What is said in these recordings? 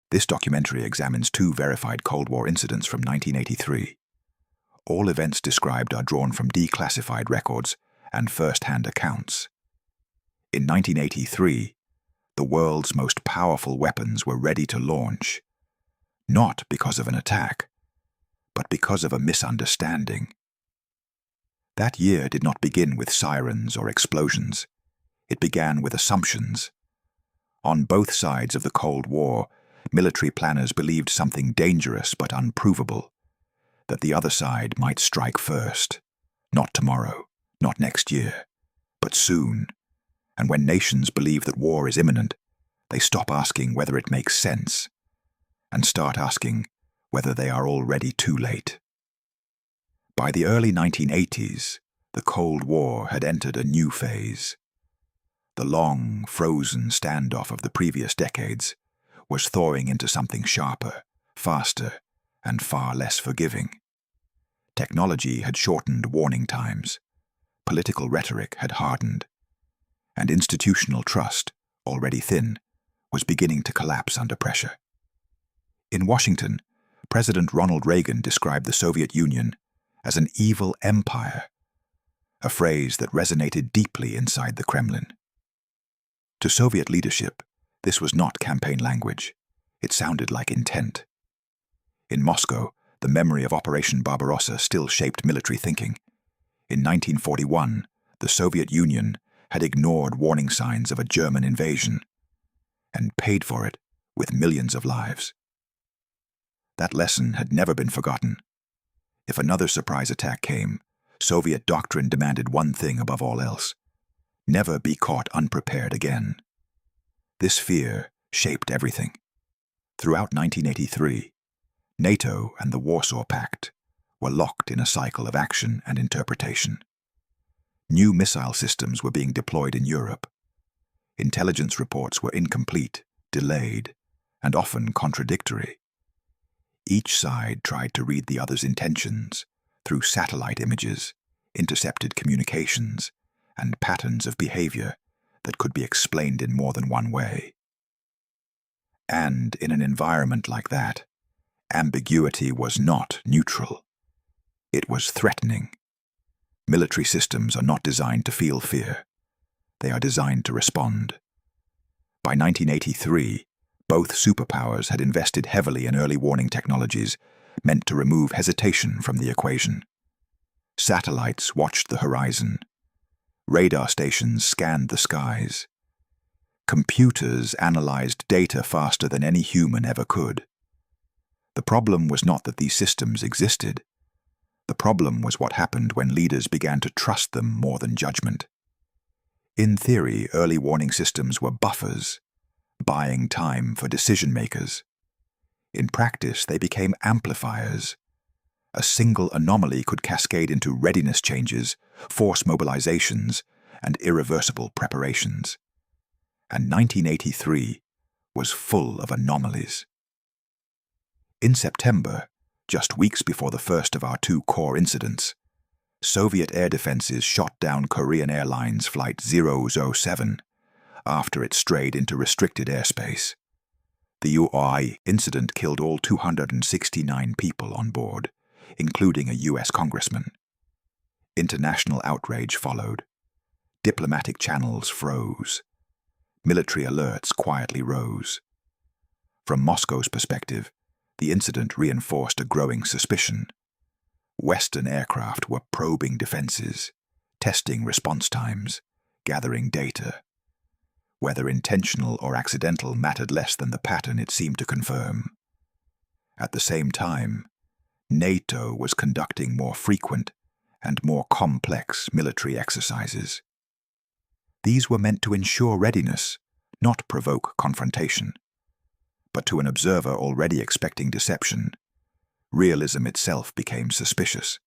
This documentary examines two verified Cold War incidents from 1983. All events described are drawn from declassified records and first-hand accounts. In 1983, the world's most powerful weapons were ready to launch, not because of an attack, but because of a misunderstanding. That year did not begin with sirens or explosions. It began with assumptions. On both sides of the Cold War, military planners believed something dangerous but unprovable, that the other side might strike first, not tomorrow, not next year, but soon. And when nations believe that war is imminent, they stop asking whether it makes sense and start asking whether they are already too late. By the early 1980s, the Cold War had entered a new phase. The long, frozen standoff of the previous decades was thawing into something sharper, faster, and far less forgiving. Technology had shortened warning times, political rhetoric had hardened, and institutional trust, already thin, was beginning to collapse under pressure. In Washington, President Ronald Reagan described the Soviet Union as an evil empire, a phrase that resonated deeply inside the Kremlin. To Soviet leadership, this was not campaign language. It sounded like intent. In Moscow, the memory of Operation Barbarossa still shaped military thinking. In 1941, the Soviet Union had ignored warning signs of a German invasion and paid for it with millions of lives. That lesson had never been forgotten. If another surprise attack came, Soviet doctrine demanded one thing above all else: never be caught unprepared again. This fear shaped everything. Throughout 1983, NATO and the Warsaw Pact were locked in a cycle of action and interpretation. New missile systems were being deployed in Europe. Intelligence reports were incomplete, delayed, and often contradictory. Each side tried to read the other's intentions through satellite images, intercepted communications, and patterns of behavior that could be explained in more than one way. And in an environment like that, ambiguity was not neutral. It was threatening. Military systems are not designed to feel fear. They are designed to respond. By 1983, both superpowers had invested heavily in early warning technologies meant to remove hesitation from the equation. Satellites watched the horizon. Radar stations scanned the skies. Computers analyzed data faster than any human ever could. The problem was not that these systems existed. The problem was what happened when leaders began to trust them more than judgment. In theory, early warning systems were buffers, buying time for decision-makers. In practice, they became amplifiers. A single anomaly could cascade into readiness changes, force mobilizations, and irreversible preparations. And 1983 was full of anomalies. In September, just weeks before the first of our two core incidents, Soviet air defenses shot down Korean Airlines Flight 007 after it strayed into restricted airspace. The UI incident killed all 269 people on board, including a U.S. congressman. International outrage followed. Diplomatic channels froze. Military alerts quietly rose. From Moscow's perspective, the incident reinforced a growing suspicion. Western aircraft were probing defenses, testing response times, gathering data. Whether intentional or accidental mattered less than the pattern it seemed to confirm. At the same time, NATO was conducting more frequent and more complex military exercises. These were meant to ensure readiness, not provoke confrontation. But to an observer already expecting deception, realism itself became suspicious.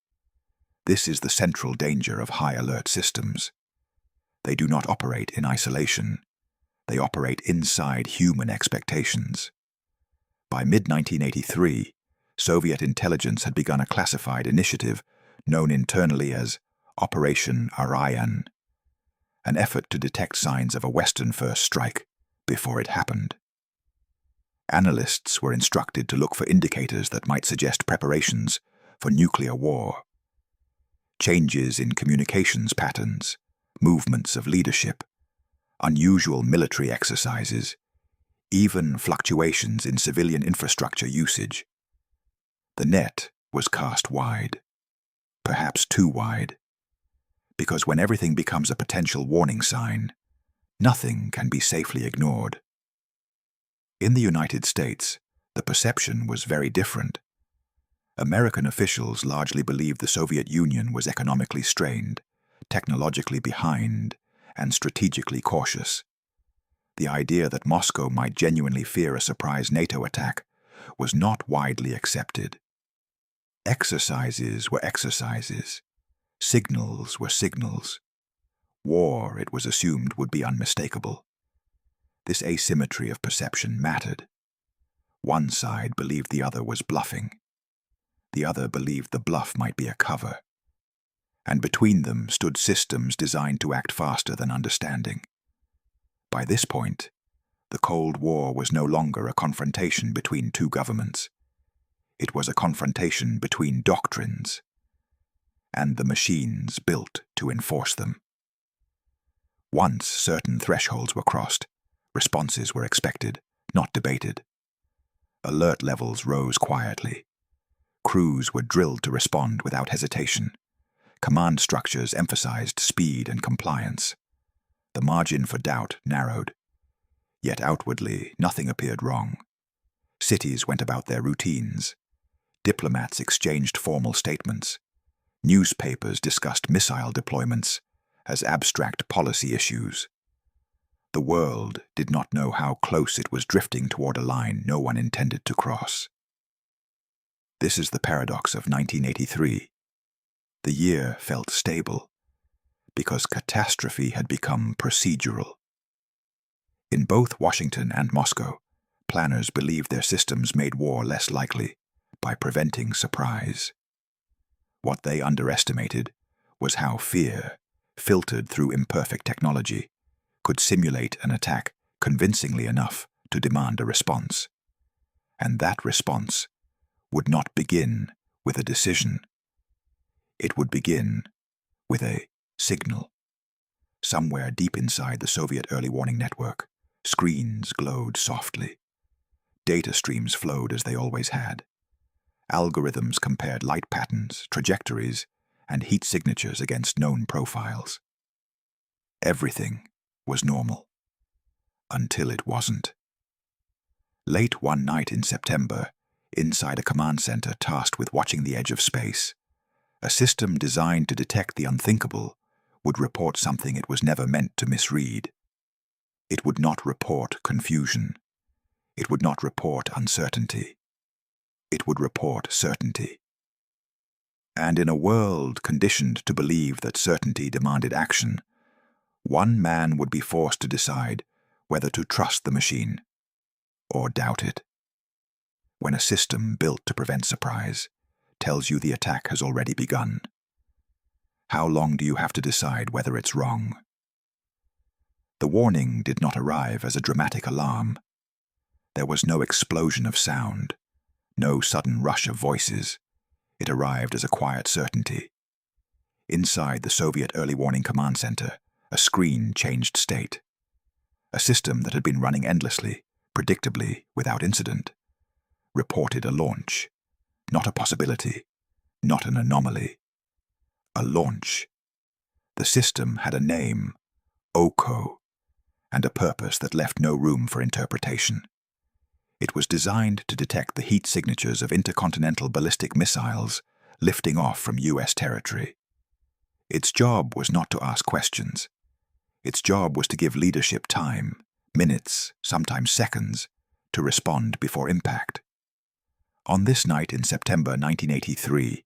This is the central danger of high-alert systems. They do not operate in isolation. They operate inside human expectations. By mid-1983, Soviet intelligence had begun a classified initiative known internally as Operation Orion, an effort to detect signs of a Western first strike before it happened. Analysts were instructed to look for indicators that might suggest preparations for nuclear war. Changes in communications patterns, movements of leadership, unusual military exercises, even fluctuations in civilian infrastructure usage. The net was cast wide, perhaps too wide, because when everything becomes a potential warning sign, nothing can be safely ignored. In the United States, the perception was very different. American officials largely believed the Soviet Union was economically strained, technologically behind, and strategically cautious. The idea that Moscow might genuinely fear a surprise NATO attack was not widely accepted. Exercises were exercises. Signals were signals. War, it was assumed, would be unmistakable. This asymmetry of perception mattered. One side believed the other was bluffing. The other believed the bluff might be a cover. And between them stood systems designed to act faster than understanding. By this point, the Cold War was no longer a confrontation between two governments. It was a confrontation between doctrines and the machines built to enforce them. Once certain thresholds were crossed, responses were expected, not debated. Alert levels rose quietly. Crews were drilled to respond without hesitation. Command structures emphasized speed and compliance. The margin for doubt narrowed. Yet outwardly, nothing appeared wrong. Cities went about their routines. Diplomats exchanged formal statements. Newspapers discussed missile deployments as abstract policy issues. The world did not know how close it was drifting toward a line no one intended to cross. This is the paradox of 1983. The year felt stable because catastrophe had become procedural. In both Washington and Moscow, planners believed their systems made war less likely by preventing surprise. What they underestimated was how fear, filtered through imperfect technology, could simulate an attack convincingly enough to demand a response. And that response would not begin with a decision. It would begin with a signal. Somewhere deep inside the Soviet early warning network, screens glowed softly. Data streams flowed as they always had. Algorithms compared light patterns, trajectories, and heat signatures against known profiles. Everything was normal. Until it wasn't. Late one night in September, inside a command center tasked with watching the edge of space, a system designed to detect the unthinkable would report something it was never meant to misread. It would not report confusion. It would not report uncertainty. It would report certainty. And in a world conditioned to believe that certainty demanded action, one man would be forced to decide whether to trust the machine or doubt it. When a system built to prevent surprise tells you the attack has already begun, how long do you have to decide whether it's wrong? The warning did not arrive as a dramatic alarm. There was no explosion of sound, no sudden rush of voices. It arrived as a quiet certainty. Inside the Soviet early warning command center, a screen changed state. A system that had been running endlessly, predictably, without incident, reported a launch. Not a possibility, not an anomaly. A launch. The system had a name, OCO, and a purpose that left no room for interpretation. It was designed to detect the heat signatures of intercontinental ballistic missiles lifting off from U.S. territory. Its job was not to ask questions. Its job was to give leadership time, minutes, sometimes seconds, to respond before impact. On this night in September 1983,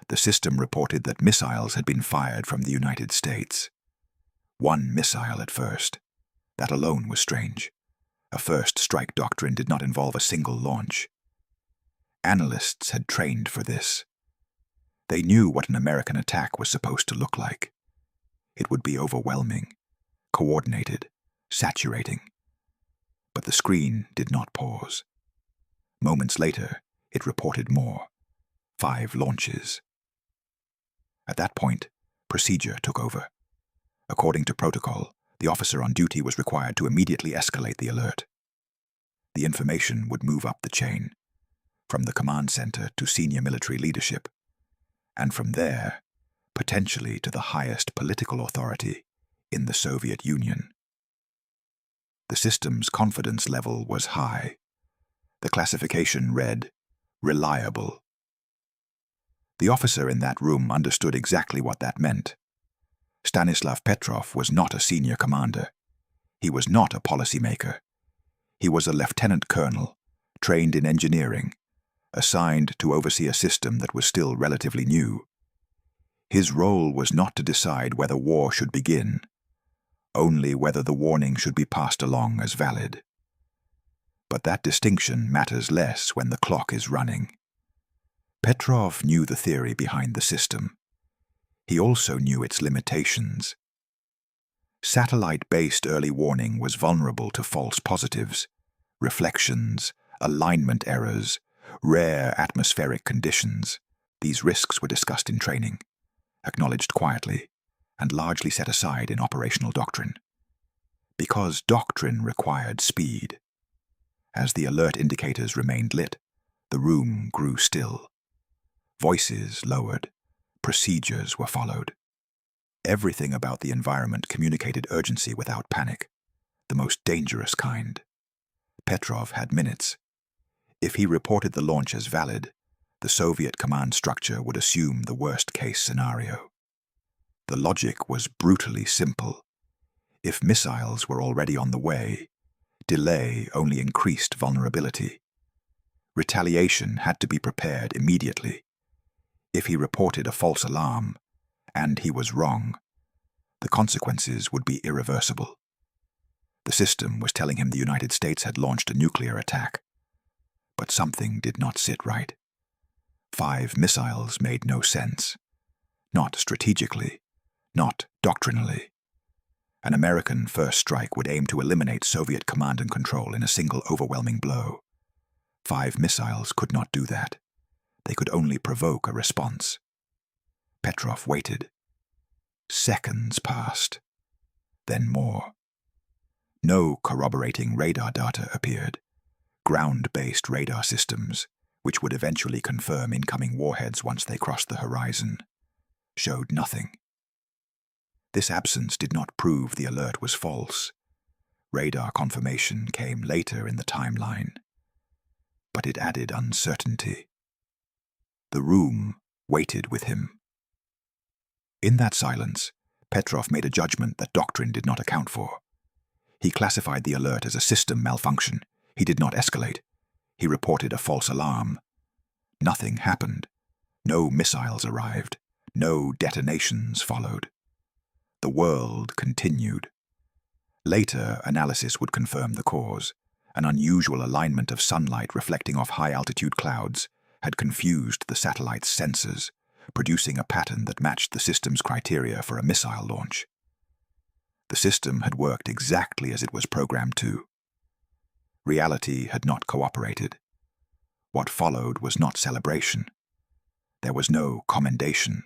the system reported that missiles had been fired from the United States. One missile at first. That alone was strange. A first strike doctrine did not involve a single launch. Analysts had trained for this. They knew what an American attack was supposed to look like. It would be overwhelming, coordinated, saturating. But the screen did not pause. Moments later, it reported more. 5 launches. At that point, procedure took over. According to protocol, the officer on duty was required to immediately escalate the alert. The information would move up the chain, from the command center to senior military leadership, and from there, potentially to the highest political authority in the Soviet Union. The system's confidence level was high. The classification read, reliable. The officer in that room understood exactly what that meant. Stanislav Petrov was not a senior commander. He was not a policymaker. He was a lieutenant colonel, trained in engineering, assigned to oversee a system that was still relatively new. His role was not to decide whether war should begin, only whether the warning should be passed along as valid. But that distinction matters less when the clock is running. Petrov knew the theory behind the system. He also knew its limitations. Satellite-based early warning was vulnerable to false positives, reflections, alignment errors, rare atmospheric conditions. These risks were discussed in training, acknowledged quietly, and largely set aside in operational doctrine. Because doctrine required speed. As the alert indicators remained lit, the room grew still. Voices lowered. Procedures were followed. Everything about the environment communicated urgency without panic, the most dangerous kind. Petrov had minutes. If he reported the launch as valid, the Soviet command structure would assume the worst-case scenario. The logic was brutally simple. If missiles were already on the way, delay only increased vulnerability. Retaliation had to be prepared immediately. If he reported a false alarm, and he was wrong, the consequences would be irreversible. The system was telling him the United States had launched a nuclear attack. But something did not sit right. 5 missiles made no sense. Not strategically, not doctrinally. An American first strike would aim to eliminate Soviet command and control in a single overwhelming blow. 5 missiles could not do that. They could only provoke a response. Petrov waited. Seconds passed. Then more. No corroborating radar data appeared. Ground-based radar systems, which would eventually confirm incoming warheads once they crossed the horizon, showed nothing. This absence did not prove the alert was false. Radar confirmation came later in the timeline. But it added uncertainty. The room waited with him. In that silence, Petrov made a judgment that doctrine did not account for. He classified the alert as a system malfunction. He did not escalate. He reported a false alarm. Nothing happened. No missiles arrived. No detonations followed. The world continued. Later, analysis would confirm the cause. An unusual alignment of sunlight reflecting off high-altitude clouds had confused the satellite's sensors, producing a pattern that matched the system's criteria for a missile launch. The system had worked exactly as it was programmed to. Reality had not cooperated. What followed was not celebration. There was no commendation,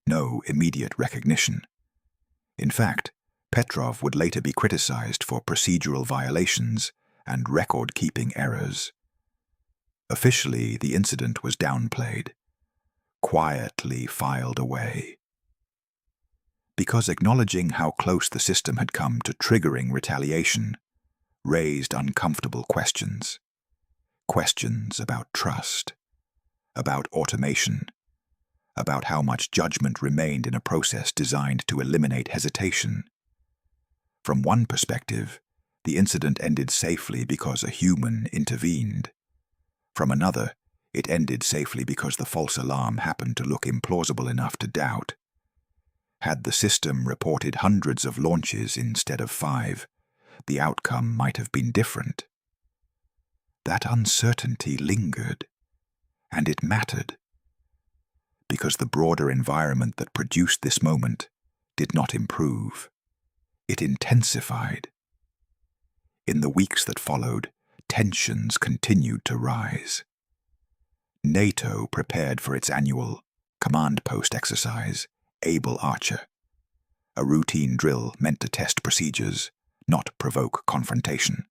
no immediate recognition. In fact, Petrov would later be criticized for procedural violations and record-keeping errors. Officially, the incident was downplayed, quietly filed away. Because acknowledging how close the system had come to triggering retaliation raised uncomfortable questions. Questions about trust, about automation, about how much judgment remained in a process designed to eliminate hesitation. From one perspective, the incident ended safely because a human intervened. From another, it ended safely because the false alarm happened to look implausible enough to doubt. Had the system reported hundreds of launches instead of 5, the outcome might have been different. That uncertainty lingered, and it mattered, because the broader environment that produced this moment did not improve. It intensified. In the weeks that followed, tensions continued to rise. NATO prepared for its annual command post exercise, Able Archer, a routine drill meant to test procedures, not provoke confrontation.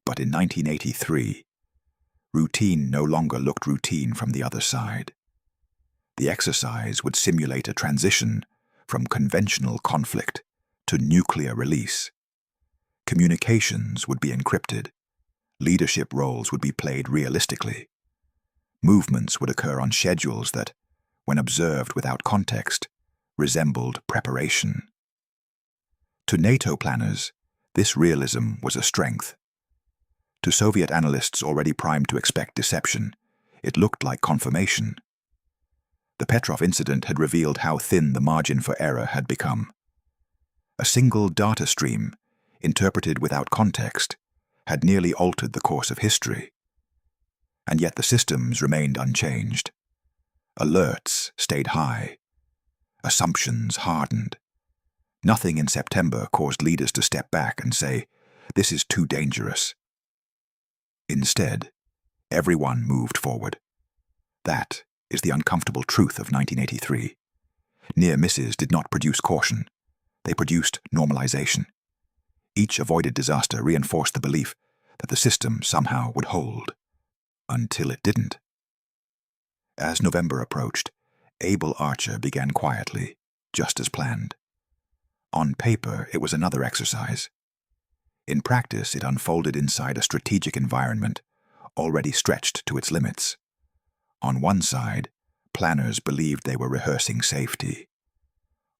But in 1983, routine no longer looked routine from the other side. The exercise would simulate a transition from conventional conflict to nuclear release. Communications would be encrypted. Leadership roles would be played realistically. Movements would occur on schedules that, when observed without context, resembled preparation. To NATO planners, this realism was a strength. To Soviet analysts already primed to expect deception, it looked like confirmation. The Petrov incident had revealed how thin the margin for error had become. A single data stream, interpreted without context, had nearly altered the course of history. And yet the systems remained unchanged. Alerts stayed high. Assumptions hardened. Nothing in September caused leaders to step back and say, "This is too dangerous." Instead, everyone moved forward. That is the uncomfortable truth of 1983. Near misses did not produce caution. They produced normalization. Each avoided disaster reinforced the belief that the system somehow would hold. Until it didn't. As November approached, Able Archer began quietly, just as planned. On paper, it was another exercise. In practice, it unfolded inside a strategic environment, already stretched to its limits. On one side, planners believed they were rehearsing safety.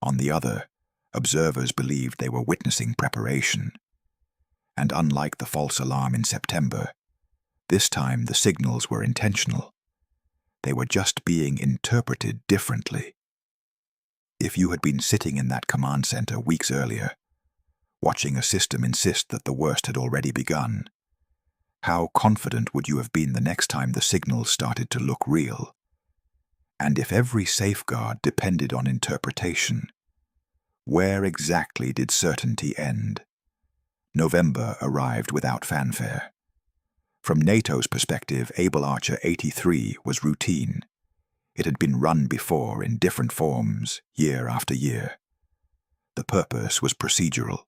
On the other, observers believed they were witnessing preparation. And unlike the false alarm in September, this time the signals were intentional. They were just being interpreted differently. If you had been sitting in that command center weeks earlier, watching a system insist that the worst had already begun, how confident would you have been the next time the signals started to look real? And if every safeguard depended on interpretation, where exactly did certainty end? November arrived without fanfare. From NATO's perspective, Able Archer 83 was routine. It had been run before in different forms, year after year. The purpose was procedural,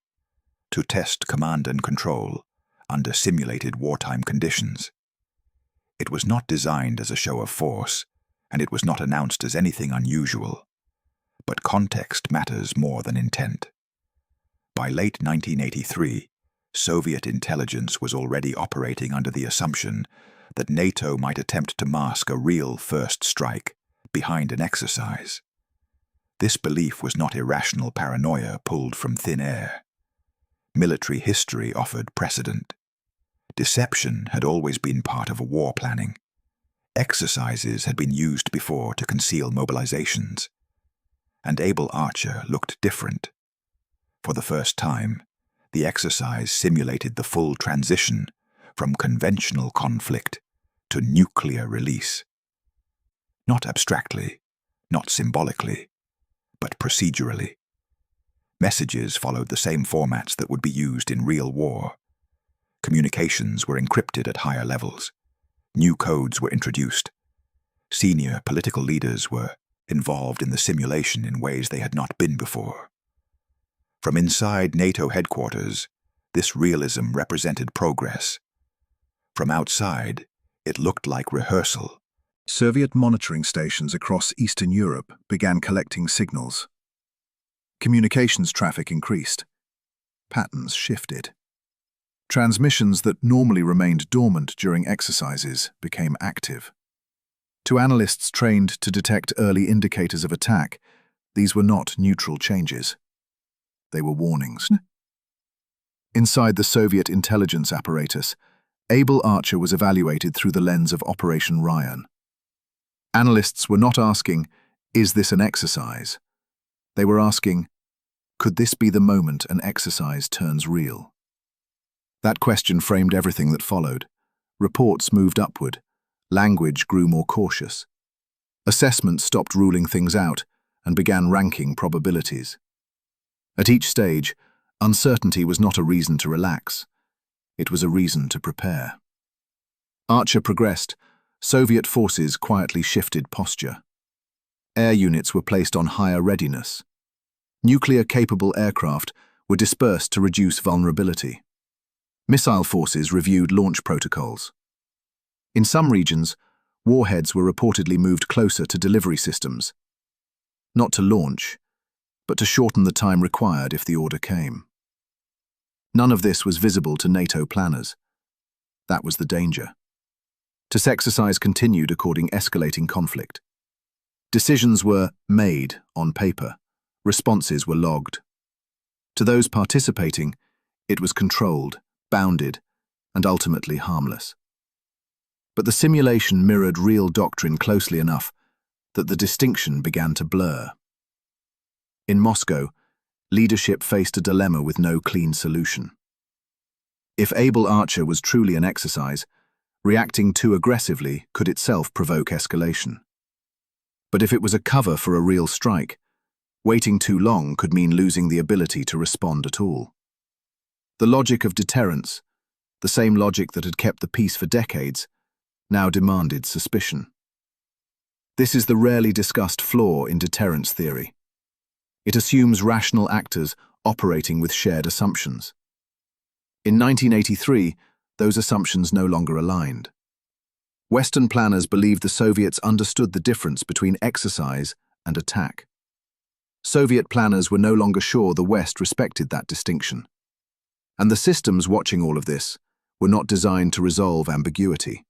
to test command and control under simulated wartime conditions. It was not designed as a show of force, and it was not announced as anything unusual. But context matters more than intent. By late 1983, Soviet intelligence was already operating under the assumption that NATO might attempt to mask a real first strike behind an exercise. This belief was not irrational paranoia pulled from thin air. Military history offered precedent. Deception had always been part of war planning. Exercises had been used before to conceal mobilizations. And Able Archer looked different. For the first time, the exercise simulated the full transition from conventional conflict to nuclear release. Not abstractly, not symbolically, but procedurally. Messages followed the same formats that would be used in real war. Communications were encrypted at higher levels. New codes were introduced. Senior political leaders were involved in the simulation in ways they had not been before. From inside NATO headquarters, this realism represented progress. From outside, it looked like rehearsal. Soviet monitoring stations across Eastern Europe began collecting signals. Communications traffic increased. Patterns shifted. Transmissions that normally remained dormant during exercises became active. To analysts trained to detect early indicators of attack, these were not neutral changes. They were warnings. Inside the Soviet intelligence apparatus, Able Archer was evaluated through the lens of Operation Ryan. Analysts were not asking, "Is this an exercise?" They were asking, "Could this be the moment an exercise turns real?" That question framed everything that followed. Reports moved upward. Language grew more cautious. Assessment stopped ruling things out and began ranking probabilities. At each stage, uncertainty was not a reason to relax. It was a reason to prepare. Archer progressed. Soviet forces quietly shifted posture. Air units were placed on higher readiness. Nuclear-capable aircraft were dispersed to reduce vulnerability. Missile forces reviewed launch protocols. In some regions, warheads were reportedly moved closer to delivery systems, not to launch, but to shorten the time required if the order came. None of this was visible to NATO planners. That was the danger. This exercise continued according escalating conflict. Decisions were made on paper. Responses were logged. To those participating, it was controlled, bounded, and ultimately harmless. But the simulation mirrored real doctrine closely enough that the distinction began to blur. In Moscow, leadership faced a dilemma with no clean solution. If Able Archer was truly an exercise, reacting too aggressively could itself provoke escalation. But if it was a cover for a real strike, waiting too long could mean losing the ability to respond at all. The logic of deterrence, the same logic that had kept the peace for decades, now demanded suspicion. This is the rarely discussed flaw in deterrence theory. It assumes rational actors operating with shared assumptions. In 1983, those assumptions no longer aligned. Western planners believed the Soviets understood the difference between exercise and attack. Soviet planners were no longer sure the West respected that distinction. And the systems watching all of this were not designed to resolve ambiguity.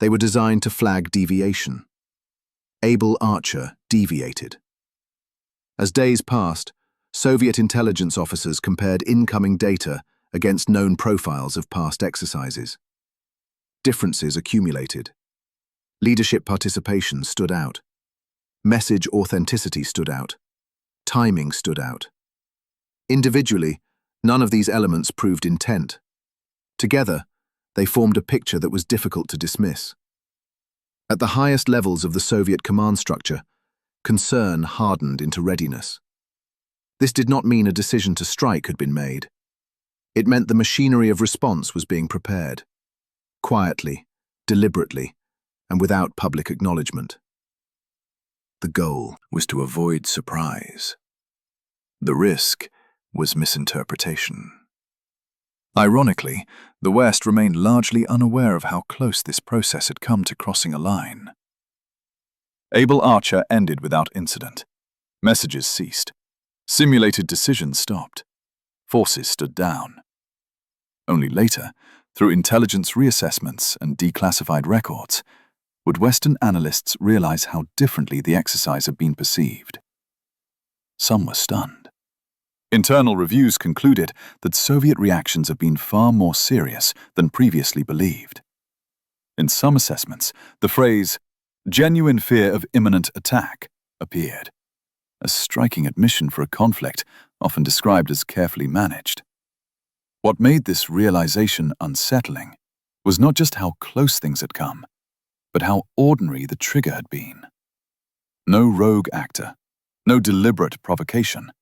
They were designed to flag deviation. Able Archer deviated. As days passed, Soviet intelligence officers compared incoming data against known profiles of past exercises. Differences accumulated. Leadership participation stood out. Message authenticity stood out. Timing stood out. Individually, none of these elements proved intent. Together, they formed a picture that was difficult to dismiss. At the highest levels of the Soviet command structure, concern hardened into readiness. This did not mean a decision to strike had been made. It meant the machinery of response was being prepared, quietly, deliberately, and without public acknowledgement. The goal was to avoid surprise. The risk was misinterpretation. Ironically, the West remained largely unaware of how close this process had come to crossing a line. Able Archer ended without incident. Messages ceased. Simulated decisions stopped. Forces stood down. Only later, through intelligence reassessments and declassified records, would Western analysts realize how differently the exercise had been perceived. Some were stunned. Internal reviews concluded that Soviet reactions had been far more serious than previously believed. In some assessments, the phrase, "genuine fear of imminent attack," appeared, a striking admission for a conflict often described as carefully managed. What made this realization unsettling was not just how close things had come, but how ordinary the trigger had been. No rogue actor, no deliberate provocation,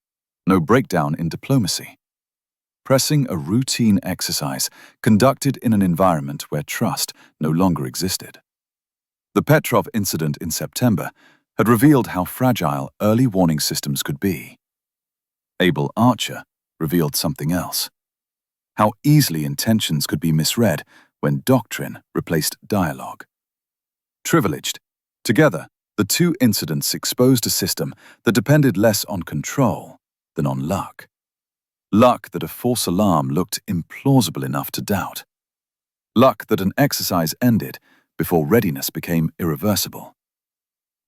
no breakdown in diplomacy. Pressing a routine exercise conducted in an environment where trust no longer existed. The Petrov incident in September had revealed how fragile early warning systems could be. Able Archer revealed something else. How easily intentions could be misread when doctrine replaced dialogue. Privileged, together, the two incidents exposed a system that depended less on control than on luck. Luck that a false alarm looked implausible enough to doubt. Luck that an exercise ended before readiness became irreversible.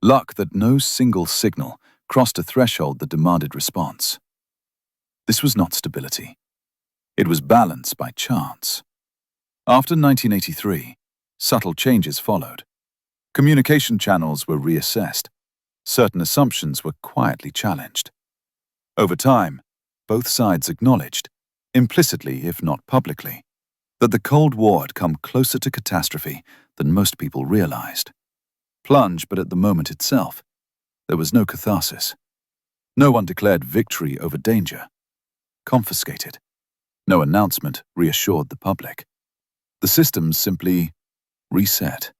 Luck that no single signal crossed a threshold that demanded response. This was not stability. It was balance by chance. After 1983, subtle changes followed. Communication channels were reassessed. Certain assumptions were quietly challenged. Over time, both sides acknowledged, implicitly if not publicly, that the Cold War had come closer to catastrophe than most people realized. Plunge, but at the moment itself, there was no catharsis. No one declared victory over danger. Confiscated. No announcement reassured the public. The systems simply reset.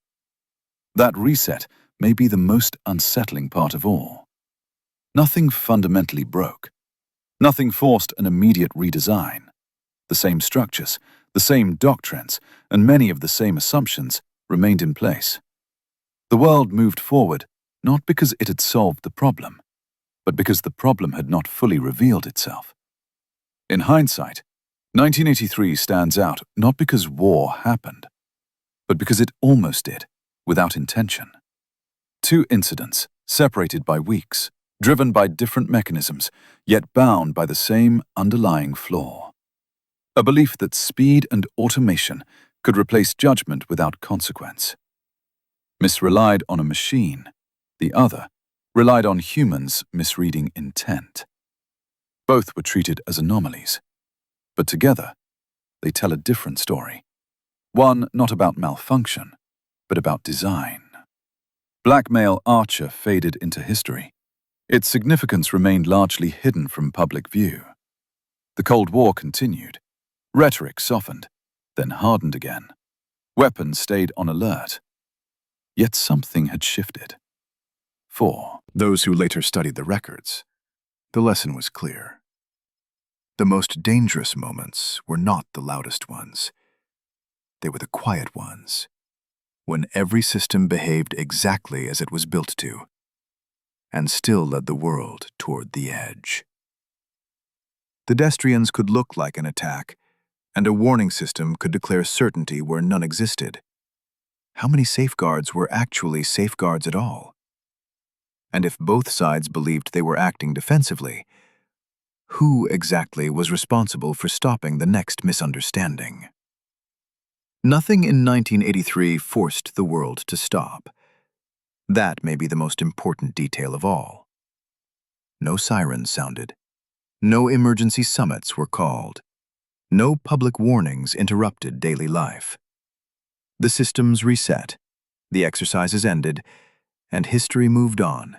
That reset may be the most unsettling part of all. Nothing fundamentally broke. Nothing forced an immediate redesign. The same structures, the same doctrines, and many of the same assumptions remained in place. The world moved forward not because it had solved the problem, but because the problem had not fully revealed itself. In hindsight, 1983 stands out not because war happened, but because it almost did, without intention. Two incidents, separated by weeks, driven by different mechanisms, yet bound by the same underlying flaw. A belief that speed and automation could replace judgment without consequence. Miss relied on a machine, the other relied on humans misreading intent. Both were treated as anomalies, but together they tell a different story. One not about malfunction, but about design. Blackmail Archer faded into history. Its significance remained largely hidden from public view. The Cold War continued. Rhetoric softened, then hardened again. Weapons stayed on alert. Yet something had shifted. For those who later studied the records, the lesson was clear. The most dangerous moments were not the loudest ones. They were the quiet ones, when every system behaved exactly as it was built to, and still led the world toward the edge. Pedestrians could look like an attack, and a warning system could declare certainty where none existed. How many safeguards were actually safeguards at all? And if both sides believed they were acting defensively, who exactly was responsible for stopping the next misunderstanding? Nothing in 1983 forced the world to stop. That may be the most important detail of all. No sirens sounded. No emergency summits were called. No public warnings interrupted daily life. The systems reset, the exercises ended, and history moved on,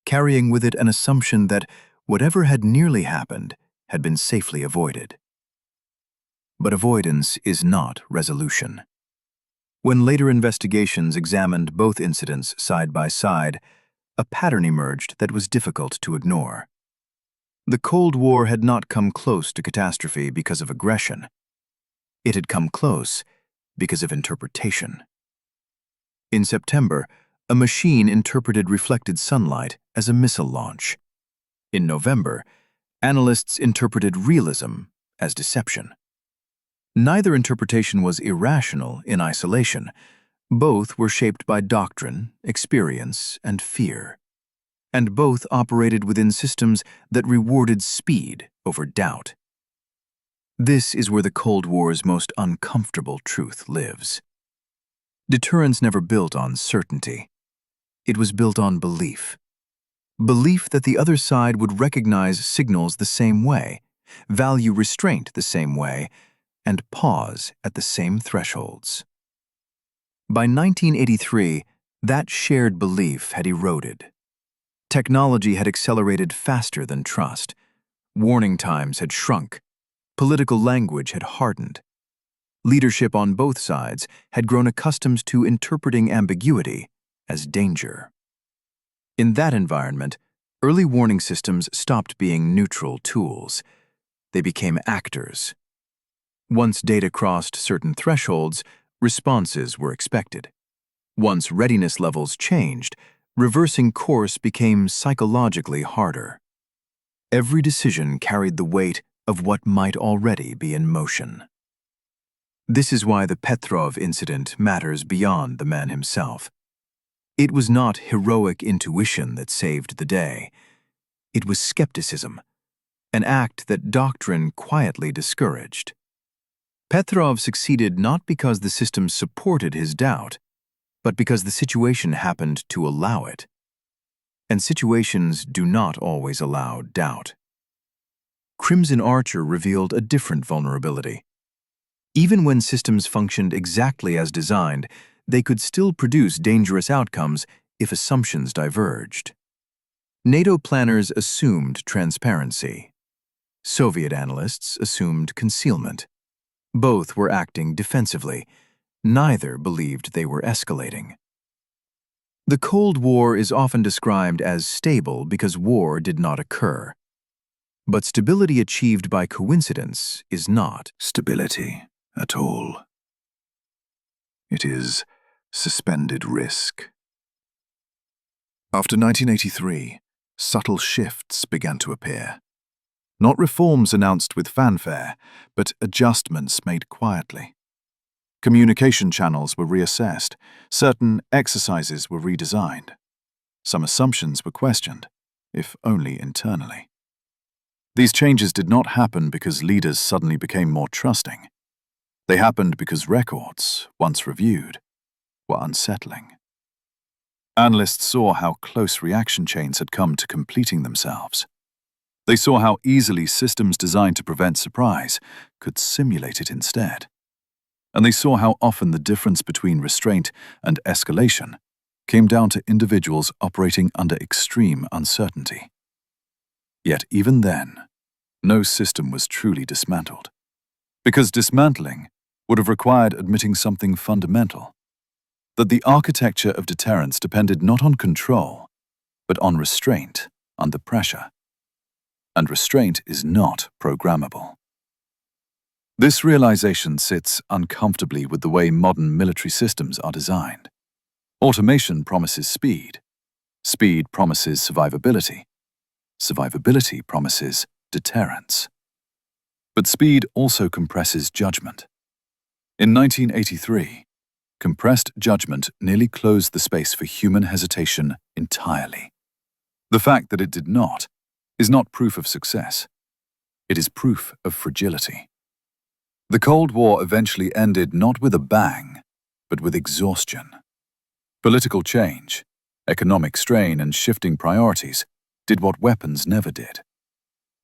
carrying with it an assumption that whatever had nearly happened had been safely avoided. But avoidance is not resolution. When later investigations examined both incidents side by side, a pattern emerged that was difficult to ignore. The Cold War had not come close to catastrophe because of aggression. It had come close because of interpretation. In September, a machine interpreted reflected sunlight as a missile launch. In November, analysts interpreted realism as deception. Neither interpretation was irrational in isolation. Both were shaped by doctrine, experience, and fear. And both operated within systems that rewarded speed over doubt. This is where the Cold War's most uncomfortable truth lives. Deterrence never built on certainty. It was built on belief. Belief that the other side would recognize signals the same way, value restraint the same way, and pause at the same thresholds. By 1983, that shared belief had eroded. Technology had accelerated faster than trust. Warning times had shrunk. Political language had hardened. Leadership on both sides had grown accustomed to interpreting ambiguity as danger. In that environment, early warning systems stopped being neutral tools. They became actors. Once data crossed certain thresholds, responses were expected. Once readiness levels changed, reversing course became psychologically harder. Every decision carried the weight of what might already be in motion. This is why the Petrov incident matters beyond the man himself. It was not heroic intuition that saved the day. It was skepticism, an act that doctrine quietly discouraged. Petrov succeeded not because the system supported his doubt, but because the situation happened to allow it. And situations do not always allow doubt. Crimson Archer revealed a different vulnerability. Even when systems functioned exactly as designed, they could still produce dangerous outcomes if assumptions diverged. NATO planners assumed transparency. Soviet analysts assumed concealment. Both were acting defensively. Neither believed they were escalating. The Cold War is often described as stable because war did not occur. But stability achieved by coincidence is not Stability at all. It is suspended risk. After 1983, subtle shifts began to appear. Not reforms announced with fanfare, but adjustments made quietly. Communication channels were reassessed, certain exercises were redesigned. Some assumptions were questioned, if only internally. These changes did not happen because leaders suddenly became more trusting. They happened because records, once reviewed, were unsettling. Analysts saw how close reaction chains had come to completing themselves. They saw how easily systems designed to prevent surprise could simulate it instead. And they saw how often the difference between restraint and escalation came down to individuals operating under extreme uncertainty. Yet even then, no system was truly dismantled, because dismantling would have required admitting something fundamental, that the architecture of deterrence depended not on control, but on restraint under pressure. And restraint is not programmable. This realization sits uncomfortably with the way modern military systems are designed. Automation promises speed. Speed promises survivability. Survivability promises deterrence. But speed also compresses judgment. In 1983, compressed judgment nearly closed the space for human hesitation entirely. The fact that it did not is not proof of success. It is proof of fragility. The Cold War eventually ended not with a bang, but with exhaustion. Political change, economic strain, and shifting priorities did what weapons never did.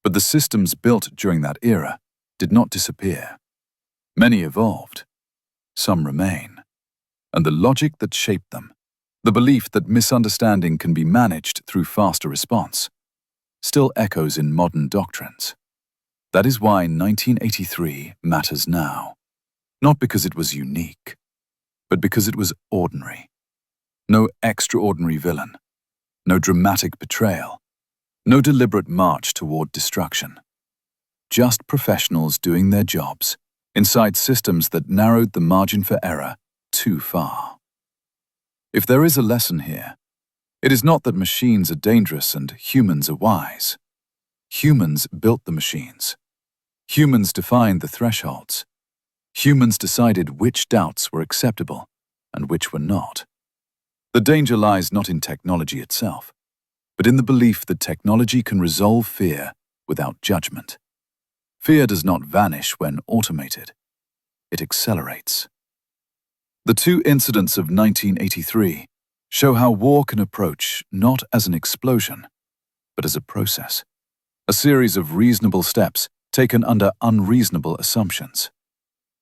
But the systems built during that era did not disappear. Many evolved. Some remain. And the logic that shaped them, the belief that misunderstanding can be managed through faster response, still echoes in modern doctrines. That is why 1983 matters now, not because it was unique, but because it was ordinary. No extraordinary villain, no dramatic betrayal, no deliberate march toward destruction. Just professionals doing their jobs inside systems that narrowed the margin for error too far. If there is a lesson here, it is not that machines are dangerous and humans are wise. Humans built the machines. Humans defined the thresholds. Humans decided which doubts were acceptable and which were not. The danger lies not in technology itself, but in the belief that technology can resolve fear without judgment. Fear does not vanish when automated. It accelerates. The two incidents of 1983 show how war can approach not as an explosion, but as a process, a series of reasonable steps taken under unreasonable assumptions.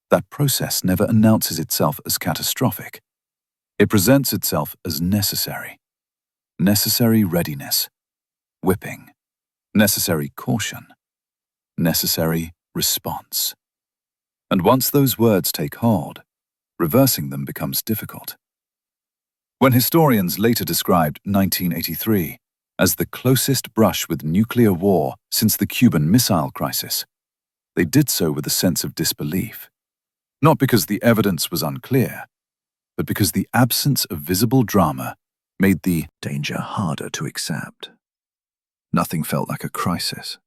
That process never announces itself as catastrophic. It presents itself as necessary. Necessary readiness, whipping, necessary caution, necessary response. And once those words take hold, reversing them becomes difficult. When historians later described 1983 as the closest brush with nuclear war since the Cuban Missile Crisis, they did so with a sense of disbelief, not because the evidence was unclear, but because the absence of visible drama made the danger harder to accept. Nothing felt like a crisis.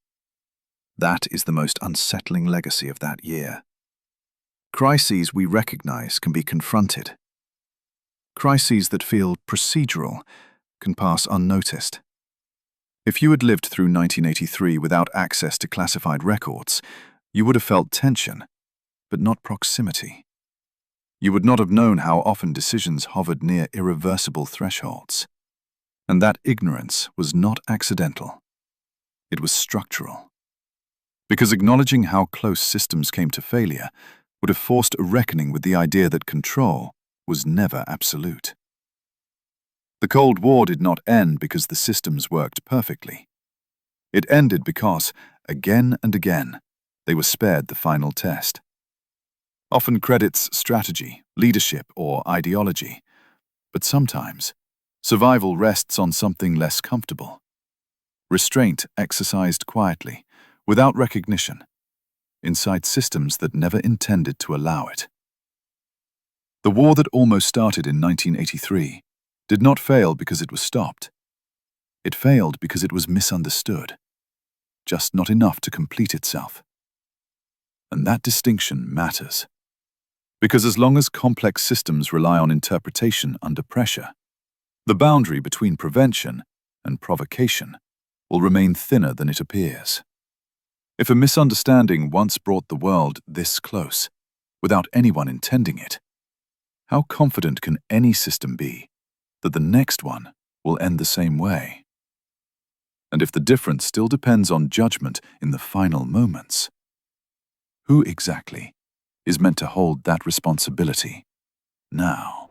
That is the most unsettling legacy of that year. Crises we recognize can be confronted. Crises that feel procedural can pass unnoticed. If you had lived through 1983 without access to classified records, you would have felt tension, but not proximity. You would not have known how often decisions hovered near irreversible thresholds. And that ignorance was not accidental. It was structural. Because acknowledging how close systems came to failure would have forced a reckoning with the idea that control was never absolute. The Cold War did not end because the systems worked perfectly. It ended because, again and again, they were spared the final test. Often credits strategy, leadership, or ideology, but sometimes survival rests on something less comfortable. Restraint exercised quietly, without recognition, inside systems that never intended to allow it. The war that almost started in 1983 did not fail because it was stopped. It failed because it was misunderstood, just not enough to complete itself. And that distinction matters. Because as long as complex systems rely on interpretation under pressure, the boundary between prevention and provocation will remain thinner than it appears. If a misunderstanding once brought the world this close, without anyone intending it, how confident can any system be that the next one will end the same way? And if the difference still depends on judgment in the final moments, who exactly is meant to hold that responsibility now?